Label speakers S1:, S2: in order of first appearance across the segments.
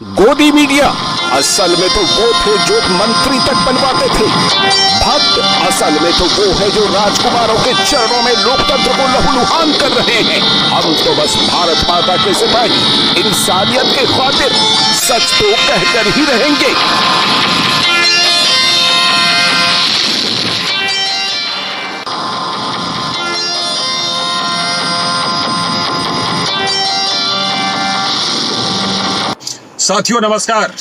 S1: गोदी मीडिया असल में तो वो थे जो मंत्री तक बनवाते थे। भक्त असल में तो वो है जो राजकुमारों के चरणों में लोकतंत्र को लहूलुहान कर रहे हैं। हम तो बस भारत माता के सिपाही, इंसानियत के खातिर सच तो कहकर ही रहेंगे।
S2: साथियों नमस्कार।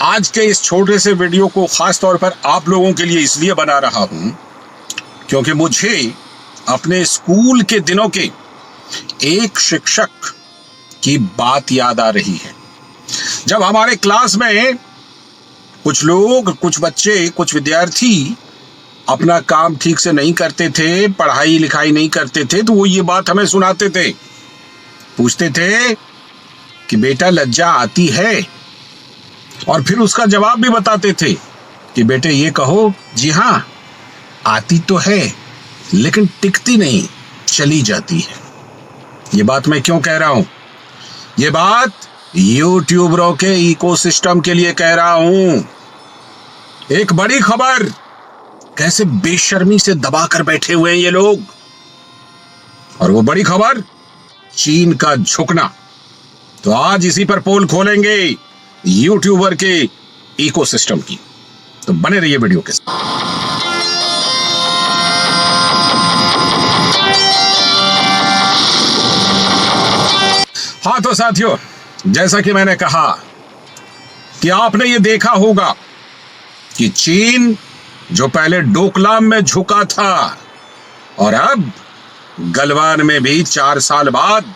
S2: आज के इस छोटे से वीडियो को खास तौर पर आप लोगों के लिए इसलिए बना रहा हूं क्योंकि मुझे अपने स्कूल के दिनों के एक शिक्षक की बात याद आ रही है। जब हमारे क्लास में कुछ लोग, कुछ बच्चे, कुछ विद्यार्थी अपना काम ठीक से नहीं करते थे, पढ़ाई लिखाई नहीं करते थे, तो वो ये बात हमें सुनाते थे। पूछते थे कि बेटा लज्जा आती है, और फिर उसका जवाब भी बताते थे कि बेटे ये कहो, जी हां आती तो है लेकिन टिकती नहीं, चली जाती है। ये बात मैं क्यों कह रहा हूं? ये बात यूट्यूबरों के इकोसिस्टम के लिए कह रहा हूं। एक बड़ी खबर कैसे बेशर्मी से दबाकर बैठे हुए हैं ये लोग, और वो बड़ी खबर चीन का झुकना। तो आज इसी पर पोल खोलेंगे यूट्यूबर के इकोसिस्टम की। तो बने रहिए वीडियो के साथ। हाँ तो साथियों, जैसा कि मैंने कहा कि आपने ये देखा होगा कि चीन जो पहले डोकलाम में झुका था और अब गलवान में भी 4 साल बाद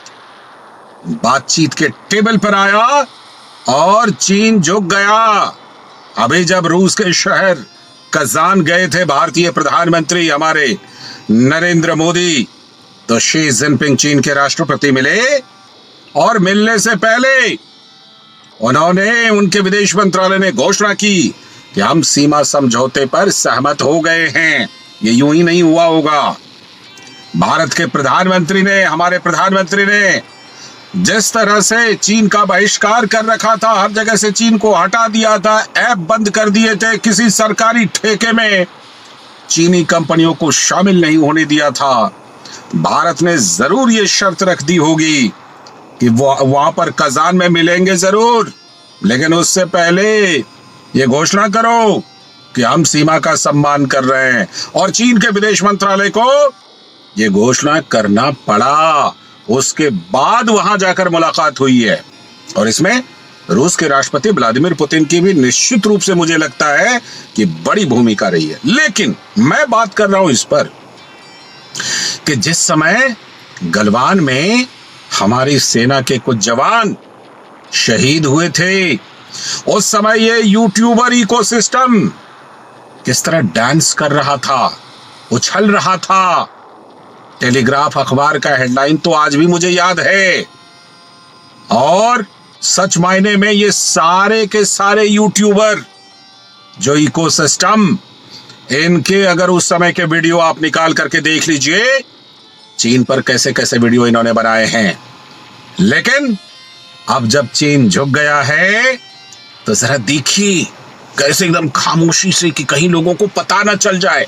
S2: बातचीत के टेबल पर आया और चीन झुक गया। अभी जब रूस के शहर कजान गए थे भारतीय प्रधानमंत्री हमारे नरेंद्र मोदी, तो शी जिनपिंग चीन के राष्ट्रपति मिले, और मिलने से पहले उन्होंने, उनके विदेश मंत्रालय ने घोषणा की कि हम सीमा समझौते पर सहमत हो गए हैं। ये यूं ही नहीं हुआ होगा। भारत के प्रधानमंत्री ने, हमारे प्रधानमंत्री ने जिस तरह से चीन का बहिष्कार कर रखा था, हर जगह से चीन को हटा दिया था, ऐप बंद कर दिए थे, किसी सरकारी ठेके में चीनी कंपनियों को शामिल नहीं होने दिया था। भारत ने जरूर ये शर्त रख दी होगी कि वो वहां पर कजान में मिलेंगे जरूर, लेकिन उससे पहले ये घोषणा करो कि हम सीमा का सम्मान कर रहे हैं। और चीन के विदेश मंत्रालय को ये घोषणा करना पड़ा। उसके बाद वहां जाकर मुलाकात हुई है, और इसमें रूस के राष्ट्रपति व्लादिमीर पुतिन की भी निश्चित रूप से मुझे लगता है कि बड़ी भूमिका रही है। लेकिन मैं बात कर रहा हूं इस पर कि जिस समय गलवान में हमारी सेना के कुछ जवान शहीद हुए थे, उस समय ये यूट्यूबर इकोसिस्टम किस तरह डांस कर रहा था, उछल रहा था। टेलीग्राफ अखबार का हेडलाइन तो आज भी मुझे याद है। और सच मायने में ये सारे के सारे यूट्यूबर जो इकोसिस्टम, इनके अगर उस समय के वीडियो आप निकाल करके देख लीजिए, चीन पर कैसे कैसे वीडियो इन्होंने बनाए हैं। लेकिन अब जब चीन झुक गया है तो जरा देखिए कैसे एकदम खामोशी से, कि कहीं लोगों को पता ना चल जाए।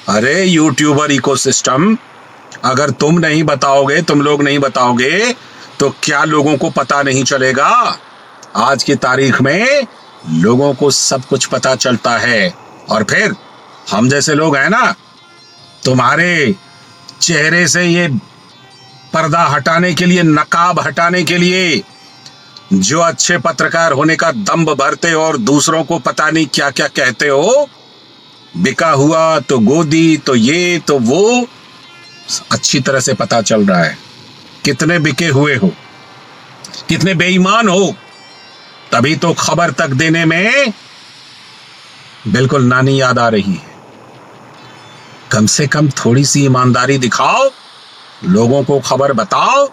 S2: अरे यूट्यूबर इकोसिस्टम, अगर तुम नहीं बताओगे, तुम लोग नहीं बताओगे, तो क्या लोगों को पता नहीं चलेगा? आज की तारीख में लोगों को सब कुछ पता चलता है। और फिर हम जैसे लोग हैं ना, तुम्हारे चेहरे से ये पर्दा हटाने के लिए, नकाब हटाने के लिए जो अच्छे पत्रकार होने का दम्भ भरते और दूसरों को पता नहीं क्या क्या कहते हो, बिका हुआ तो गोदी, तो ये तो वो, अच्छी तरह से पता चल रहा है कितने बिके हुए हो, कितने बेईमान हो। तभी तो खबर तक देने में बिल्कुल नानी याद आ रही है। कम से कम थोड़ी सी ईमानदारी दिखाओ, लोगों को खबर बताओ।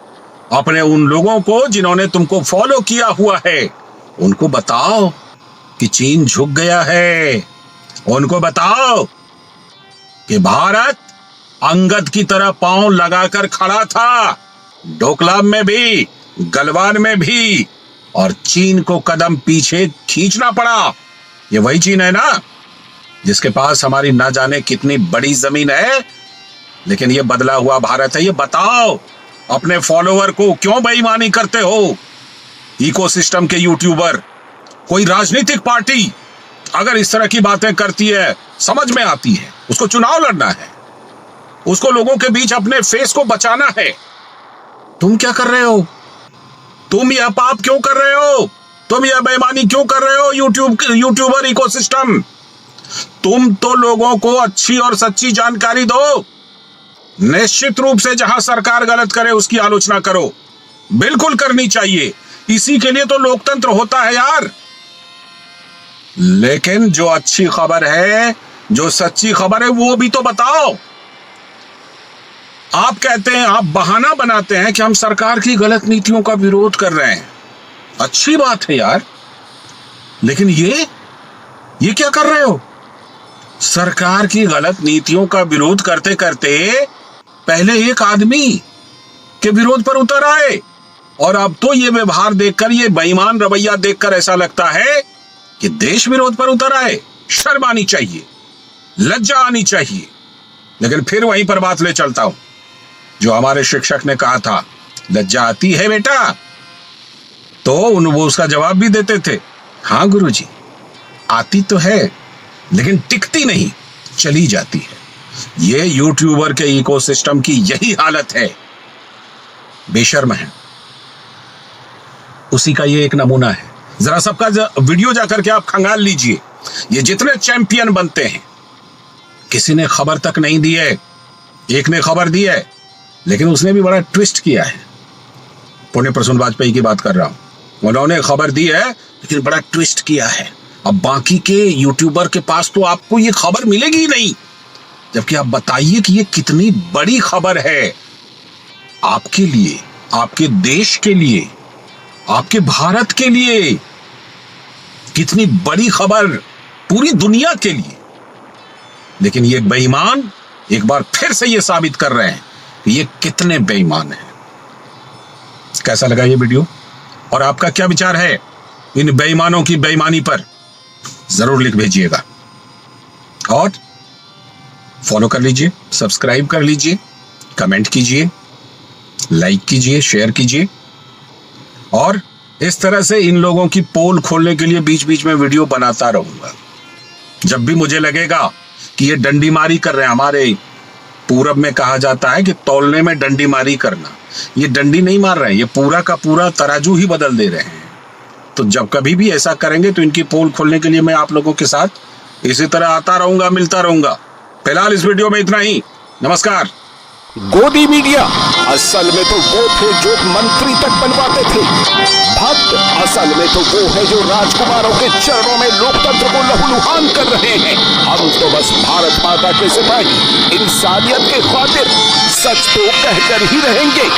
S2: अपने उन लोगों को जिन्होंने तुमको फॉलो किया हुआ है, उनको बताओ कि चीन झुक गया है। उनको बताओ कि भारत अंगद की तरह पांव लगाकर खड़ा था, डोकलाम में भी, गलवान में भी, और चीन को कदम पीछे खींचना पड़ा। ये वही चीन है ना जिसके पास हमारी ना जाने कितनी बड़ी जमीन है, लेकिन ये बदला हुआ भारत है। ये बताओ अपने फॉलोअर को क्यों बेईमानी करते हो? इकोसिस्टम के यूट्यूबर, कोई राजनीतिक पार्टी अगर इस तरह की बातें करती है, समझ में आती है, उसको चुनाव लड़ना है, उसको लोगों के बीच अपने फेस को बचाना है। तुम क्या कर रहे हो? तुम यह पाप क्यों कर रहे हो? तुम यह बेईमानी क्यों कर रहे हो? यूट्यूबर इकोसिस्टम, तुम तो लोगों को अच्छी और सच्ची जानकारी दो। निश्चित रूप से जहां सरकार गलत करे उसकी आलोचना करो, बिल्कुल करनी चाहिए, इसी के लिए तो लोकतंत्र होता है यार। लेकिन जो अच्छी खबर है, जो सच्ची खबर है, वो भी तो बताओ। आप कहते हैं, आप बहाना बनाते हैं कि हम सरकार की गलत नीतियों का विरोध कर रहे हैं। अच्छी बात है यार, लेकिन ये क्या कर रहे हो? सरकार की गलत नीतियों का विरोध करते करते पहले एक आदमी के विरोध पर उतर आए, और अब तो ये व्यवहार देखकर, ये बेईमान रवैया देखकर ऐसा लगता है कि देश विरोध पर उतर आए। शर्म आनी चाहिए, लज्जा आनी चाहिए। लेकिन फिर वहीं पर बात ले चलता हूं जो हमारे शिक्षक ने कहा था, लज्जा आती है बेटा? तो वो उसका जवाब भी देते थे, हाँ गुरुजी, आती तो है लेकिन टिकती नहीं, चली जाती है। ये यूट्यूबर के इकोसिस्टम की यही हालत है, बेशर्म है। उसी का ये एक नमूना है। जरा सबका वीडियो जाकर के आप खंगाल लीजिए, ये जितने चैंपियन बनते हैं, किसी ने खबर तक नहीं दी है। एक ने खबर दी है, लेकिन उसने भी बड़ा ट्विस्ट किया है। पुण्य प्रसून वाजपेयी की बात कर रहा हूं। उन्होंने खबर दी है लेकिन बड़ा ट्विस्ट किया है। अब बाकी के यूट्यूबर के पास तो आपको ये खबर मिलेगी ही नहीं, जबकि आप बताइए कि ये कितनी बड़ी खबर है आपके लिए, आपके देश के लिए, आपके भारत के लिए। कितनी बड़ी खबर पूरी दुनिया के लिए। लेकिन ये बेईमान एक बार फिर से ये साबित कर रहे हैं कि ये कितने बेईमान हैं। कैसा लगा ये वीडियो, और आपका क्या विचार है इन बेईमानों की बेईमानी पर? जरूर लिख भेजिएगा, और फॉलो कर लीजिए, सब्सक्राइब कर लीजिए, कमेंट कीजिए, लाइक कीजिए, शेयर कीजिए। और इस तरह से इन लोगों की पोल खोलने के लिए बीच बीच में वीडियो बनाता रहूंगा। जब भी मुझे लगेगा कि ये डंडी मारी कर रहे हैं, हमारे पूरब में कहा जाता है कि तौलने में डंडी मारी करना, ये डंडी नहीं मार रहे हैं, ये पूरा का पूरा तराजू ही बदल दे रहे हैं। तो जब कभी भी ऐसा करेंगे तो इनकी पोल खोलने के लिए मैं आप लोगों के साथ इसी तरह आता रहूंगा, मिलता रहूंगा। फिलहाल इस वीडियो में इतना ही। नमस्कार।
S1: गोदी मीडिया असल में तो वो थे जो मंत्री तक बनवाते थे। भक्त असल में तो वो है जो राजकुमारों के चरणों में लोकतंत्र को लहूलुहान कर रहे हैं। हम तो बस भारत माता के सिपाही, इंसानियत के खातिर सच तो कहकर ही रहेंगे।